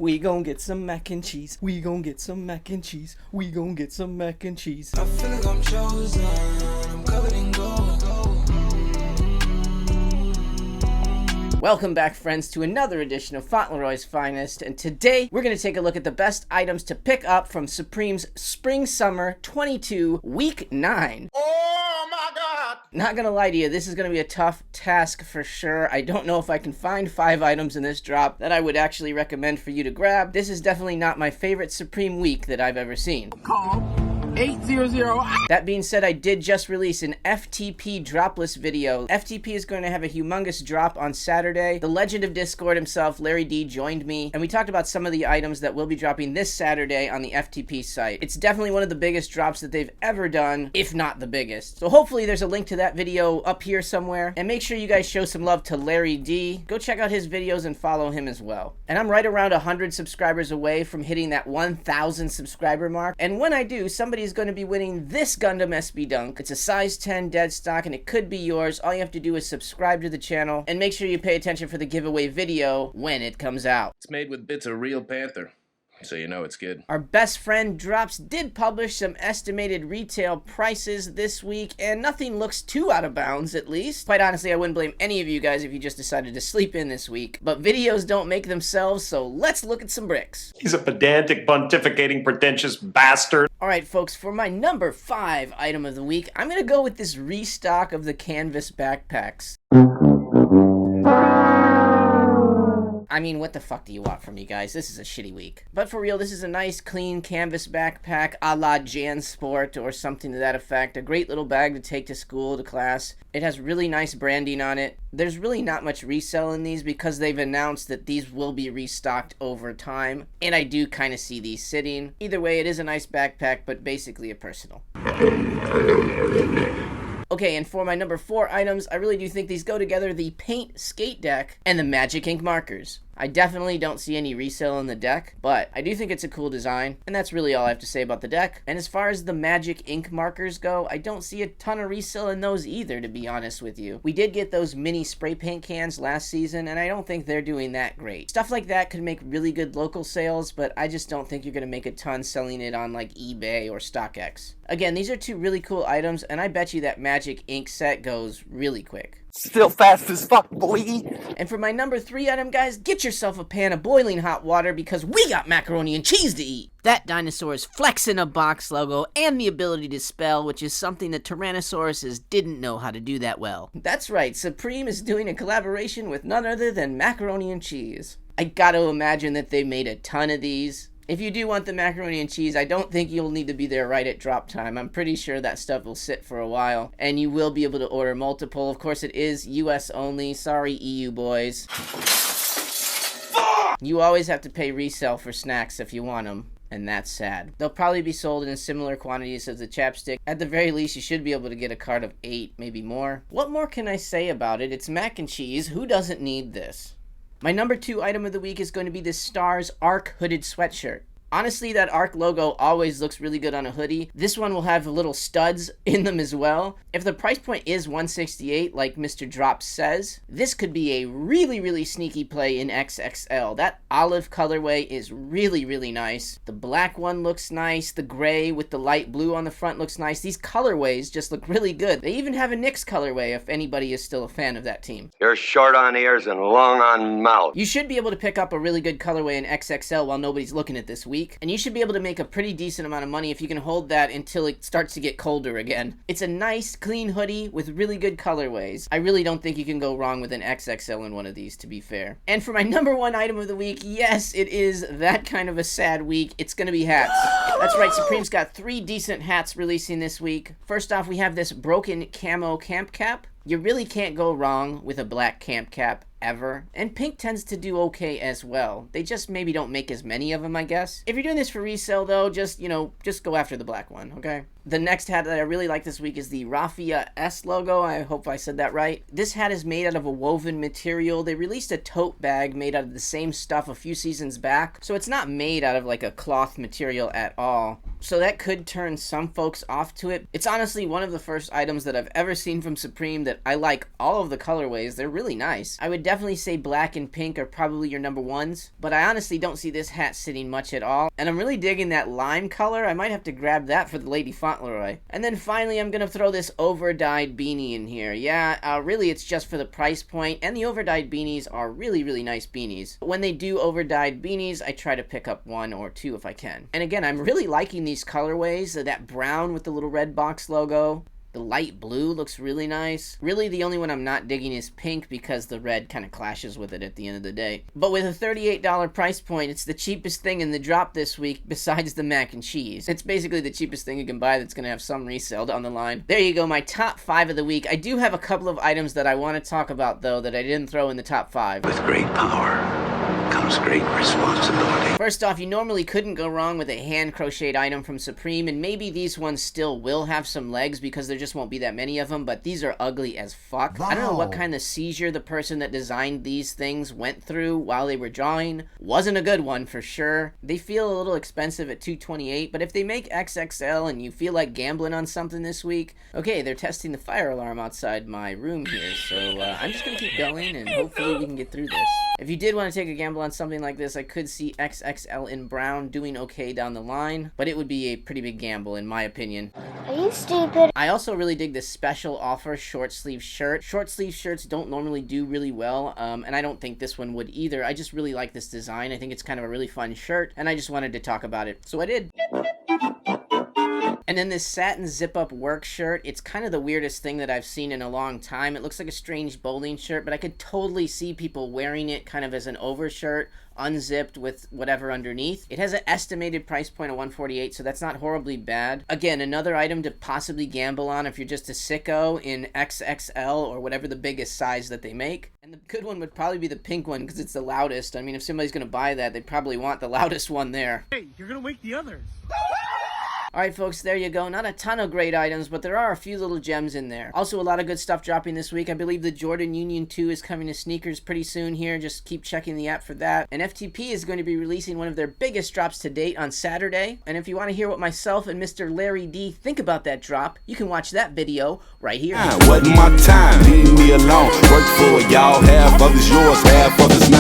We gon' get some mac and cheese. We gon' get some mac and cheese. We gon' get some mac and cheese. I feel like I'm chosen. I'm covered in gold. Welcome back, friends, to another edition of Fauntleroy's Finest, and today we're going to take a look at the best items to pick up from Supreme's Spring Summer 22 Week 9. Oh my God! Not gonna lie to you, this is gonna be a tough task for sure. I don't know if I can find 5 items in this drop that I would actually recommend for you to grab. This is definitely not my favorite Supreme week that I've ever seen. Call 800. That being said, I did just release an FTP dropless video. FTP is going to have a humongous drop on Saturday. The legend of Discord himself, Larry D, joined me, and we talked about some of the items that will be dropping this Saturday on the FTP site. It's definitely one of the biggest drops that they've ever done, if not the biggest. So hopefully there's a link to that video up here somewhere, and make sure you guys show some love to Larry D. Go check out his videos and follow him as well. And I'm right around 100 subscribers away from hitting that 1,000 subscriber mark, and when I do, somebody's going to be winning this Gundam SB Dunk. It's a size 10 dead stock and it could be yours. All you have to do is subscribe to the channel and make sure you pay attention for the giveaway video when it comes out. It's made with bits of real panther, so you know it's good. Our best friend Drops did publish some estimated retail prices this week, and nothing looks too out of bounds, at least. Quite honestly, I wouldn't blame any of you guys if you just decided to sleep in this week. But videos don't make themselves, so let's look at some bricks. He's a pedantic, pontificating, pretentious bastard. Alright folks, for my number 5 item of the week, I'm gonna go with this restock of the canvas backpacks. I mean, what the fuck do you want from me, guys? This is a shitty week. But for real, this is a nice, clean canvas backpack a la JanSport or something to that effect. A great little bag to take to school, to class. It has really nice branding on it. There's really not much resell in these because they've announced that these will be restocked over time. And I do kind of see these sitting. Either way, it is a nice backpack, but basically a personal. Okay, and for my number 4 items, I really do think these go together, the paint skate deck and the magic ink markers. I definitely don't see any resale in the deck, but I do think it's a cool design, and that's really all I have to say about the deck. And as far as the magic ink markers go, I don't see a ton of resale in those either, to be honest with you. We did get those mini spray paint cans last season, and I don't think they're doing that great. Stuff like that could make really good local sales, but I just don't think you're going to make a ton selling it on like eBay or StockX. Again, these are 2 really cool items, and I bet you that magic ink set goes really quick. Still fast as fuck, boy. And for my number 3 item, guys, get yourself a pan of boiling hot water because we got macaroni and cheese to eat. That dinosaur is flexing a box logo and the ability to spell, which is something that Tyrannosauruses didn't know how to do that well. That's right, Supreme is doing a collaboration with none other than Macaroni and Cheese. I gotta imagine that they made a ton of these. If you do want the macaroni and cheese, I don't think you'll need to be there right at drop time. I'm pretty sure that stuff will sit for a while, and you will be able to order multiple. Of course, it is US only. Sorry, EU boys. You always have to pay resale for snacks if you want them, and that's sad. They'll probably be sold in similar quantities as the chapstick. At the very least, you should be able to get a cart of 8, maybe more. What more can I say about it? It's mac and cheese. Who doesn't need this? My number 2 item of the week is going to be this Stars Arc hooded sweatshirt. Honestly, that Arc logo always looks really good on a hoodie. This one will have little studs in them as well. If the price point is $168, like Mr. Drop says, this could be a really, really sneaky play in XXL. That olive colorway is really, really nice. The black one looks nice. The gray with the light blue on the front looks nice. These colorways just look really good. They even have a Knicks colorway if anybody is still a fan of that team. You're short on ears and long on mouth. You should be able to pick up a really good colorway in XXL while nobody's looking at this week. And you should be able to make a pretty decent amount of money if you can hold that until it starts to get colder again. It's a nice, clean hoodie with really good colorways. I really don't think you can go wrong with an XXL in one of these, to be fair. And for my number 1 item of the week, yes, it is that kind of a sad week. It's gonna be hats. That's right, Supreme's got 3 decent hats releasing this week. First off, we have this broken camo camp cap. You really can't go wrong with a black camp cap ever, and pink tends to do okay as well. They just maybe don't make as many of them, I guess. If you're doing this for resale though, just go after the black one, okay? The next hat that I really like this week is the Raffia S logo. I hope I said that right. This hat is made out of a woven material. They released a tote bag made out of the same stuff a few seasons back, so it's not made out of like a cloth material at all. So that could turn some folks off to it. It's honestly one of the first items that I've ever seen from Supreme that I like all of the colorways. They're really nice. I would definitely say black and pink are probably your number ones, but I honestly don't see this hat sitting much at all. And I'm really digging that lime color. I might have to grab that for the Lady Fauntleroy. And then finally, I'm gonna throw this over-dyed beanie in here. Yeah, really it's just for the price point, and the over-dyed beanies are really, really nice beanies. When they do over-dyed beanies, I try to pick up one or two if I can. And again, I'm really liking these colorways. That brown with the little red box logo. The light blue looks really nice. Really, the only one I'm not digging is pink because the red kind of clashes with it at the end of the day. But with a $38 price point, it's the cheapest thing in the drop this week besides the mac and cheese. It's basically the cheapest thing you can buy that's going to have some resale down the line. There you go, my top 5 of the week. I do have a couple of items that I want to talk about, though, that I didn't throw in the top 5. With great power comes great responsibility. First off, you normally couldn't go wrong with a hand crocheted item from Supreme, and maybe these ones still will have some legs because there just won't be that many of them, but these are ugly as fuck. Wow. I don't know what kind of seizure the person that designed these things went through while they were drawing. Wasn't a good one for sure. They feel a little expensive at $228, but if they make XXL and you feel like gambling on something this week, okay, they're testing the fire alarm outside my room here, so I'm just gonna keep going and hopefully we can get through this. If you did want to take a gamble on something like this, I could see XXL in brown doing okay down the line, but it would be a pretty big gamble in my opinion. Are you stupid? I also really dig this special offer short sleeve shirt. Short sleeve shirts don't normally do really well, and I don't think this one would either. I just really like this design. I think it's kind of a really fun shirt, and I just wanted to talk about it, so I did. And then this satin zip up work shirt, it's kind of the weirdest thing that I've seen in a long time. It looks like a strange bowling shirt, but I could totally see people wearing it kind of as an overshirt, unzipped with whatever underneath. It has an estimated price point of $148, so that's not horribly bad. Again, another item to possibly gamble on if you're just a sicko in XXL or whatever the biggest size that they make. And the good one would probably be the pink one because it's the loudest. I mean, if somebody's going to buy that, they probably want the loudest one there. Hey, you're gonna wake the others. Alright folks, there you go. Not a ton of great items, but there are a few little gems in there. Also a lot of good stuff dropping this week. I believe the Jordan Union 2 is coming to sneakers pretty soon here. Just keep checking the app for that. And FTP is going to be releasing one of their biggest drops to date on Saturday. And if you want to hear what myself and Mr. Larry D think about that drop, you can watch that video right here. Wasn't my time, leave me alone. Work for y'all, half of it's yours, half of it's mine.